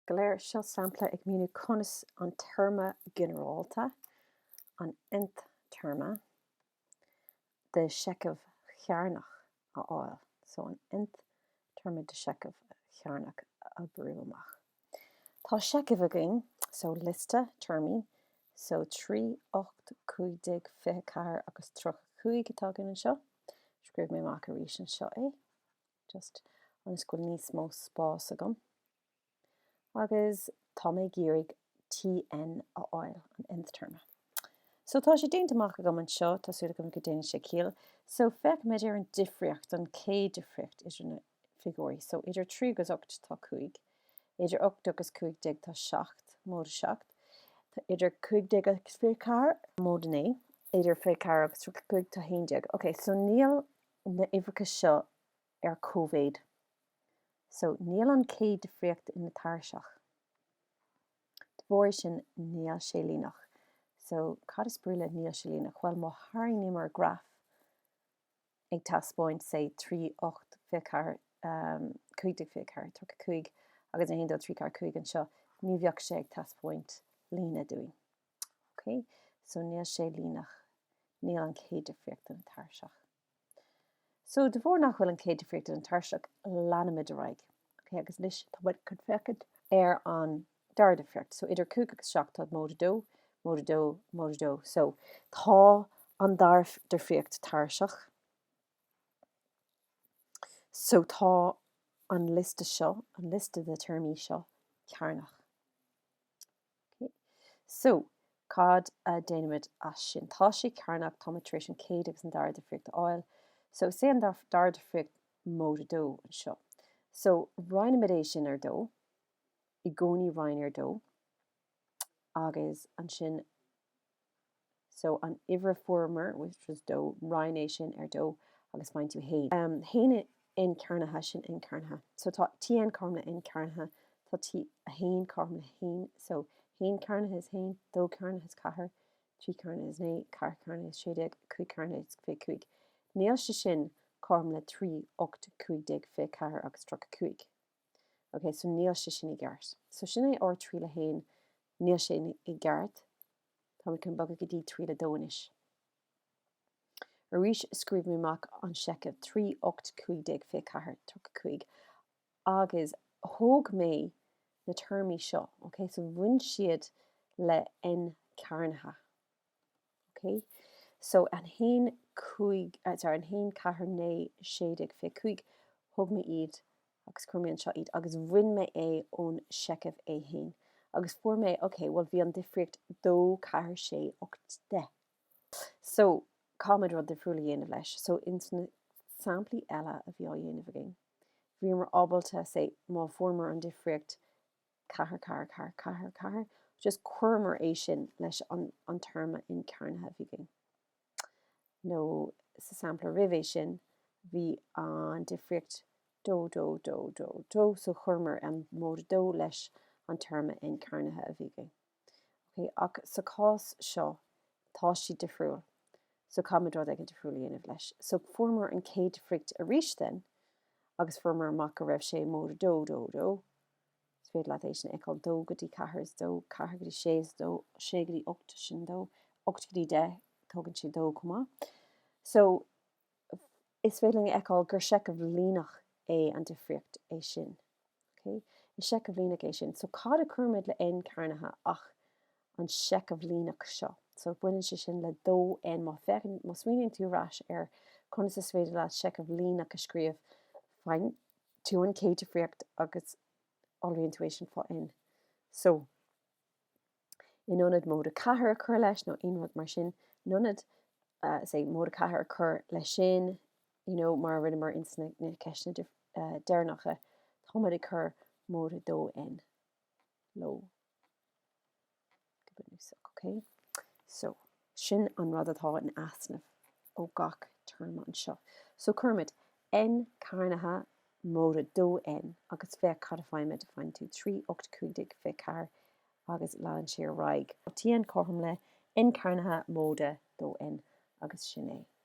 Galéir seo sampla ag míú conas an terma generalta, an nth terma, de seiceamh chearnach a fháil. So an nth terma de seiceamh chearnach a brúamach. Tá seiceamh againn, so lista termí, so 3, 8, 15, 24 agus 35 atá gin an seo. Scríb mé amach arís an seo é. Just an scoil níos mó spás agam. Agus tá mé géirig Tn a fháil an nth terma. So tá sé déanta amach agam an seo, tásúla gom go déine sé cíal. So feic méid ar an difriocht, an cé difriocht is an figúirí. So idir 3 agus 8 tá 5, idir 8 agus 15 tá 7, mód 7. Idir 15 agus 24 mód 9, idir 24 agus 35 tá 11. Ok, so níl na ifrica seo ar cóvéid. So níl an cé difriocht in na tarseach. Dmhór sin níl sé líonach. So cad is brúile níl sé líonach? Well, má tharraingní mar graf ag taspóint sé 3, 8, 24, 15, 24, 35 agus a 1, 2, 3, 4, 5 an seo, ní bheadh sé ag taspóint lína dúin. Ok, so níl sé líonach, níl an cé difriocht in na tarseach. So de bhór nach bhfuil an cé difriocht in na tarseach leanimid a raig. Ok, agus lis tá bud chun feicead ar an dar difriocht. So idir 5 agus 7 tá mód 2, mód 2, mód 2. So tá an dar difriocht tarseach. So tá an liste seo, an liste de termí seo, chearnach. Okay. So, cad déanamid as sin. Tá sé chearnach tá éis an céad agus an dar difriocht a fháil. So sé an dar difriocht mód 2 an seo. So reinimid é sin ar 2, I gcónaí rein ar 2, agus an sin, so an ifre former, which was 2, rein é sin ar 2, agus maint tú hain. Hain in cearnatha sin in cearnatha. So tá Tn carmla in cearnatha, tá hain carmla hain. So hain cearnatha is hain, 2 cearnatha is 4, 3 cearnatha is 9, 4 cearnatha is 16, 5 cearnatha is 25. Níl sé sin carmla 3, 8, 15, 24 agus 35. Ok, so níl sé sin I gceart. So sin é or 3 le hain, níl sé I gceart. Tá mi cin bagad go dtí 3 le 2 inis. Arís scríb mé amach an seiceamh 3, 8, 15, 24, 35. Agus thóg mé na termí seo. Ok, so bhain siad le n cearnatha. Ok, so an hain 4, 9, 16, 25, thóg mé iad agus chuirmíonn seo iad, agus bhain mé é ón seiceamh é hain. Agus fuair mé, ok, well bhí an difriocht 2, 4, 6, 8, 10. So, cámad rud difriúla dhéanamh leis. So in samplaí eile a bhí á dhéanamh againn. Bhí mar ábalta sé má fuair an difriocht 4, 4, 4, 4, 4, just cuirmar é sin leis an terma in cearnatha bhí againn. No, sa sampla ribh sin, bhí an difriocht 2, 2, 2, 2, 2, so chuirmar an mód 2 leis an terma in cearnatha a bhí againn. Ok, ach sa cás seo, tá si difriúil. So cámad rud ag an difriúla dhéanamh leis. So fuairmar an cé difriocht a rís den, agus fuairmar amach a raibh sé mód 2, 2, 2. Is féidir leat é sin eáil 2 go dtí 4 is 2, 4 go dtí 6 is 2, 6 go dtí 8 sin 2, 8 go dtí 10, tógann sé 2 comá. So is féidir eáil gur seiceamh líonach é an difriocht é sin. Okay? Is seiceamh líonach é sin. So cad a cuirmid le n cearnatha ach an seiceamh líonach seo. So buineann sé sin le 2 n má fecinn, má smaoiníonn tú rás ar conas is féidir leat seiceamh líonach a scríobh fine tú an cé difriocht agus áiríonn tú é sin fá n. So in nionad mód a 4 a chur leis nó aon rud mar sin, nionad sé mód a 4 a chur le sin, mar rinne mar insna na ceisna dearnacha, tá muid a chur mód a 2 n. Lo. Okay? So, sin an rud atá in asnamh ó gach terma an seo. So chuirmid n cearnatha mód a 2 n agus bheith cad a fáimid a fáin tú 3, 8, 15, 24 agus leann sé raig. Tn chom le n cearnatha mód a 2 n agus sin é.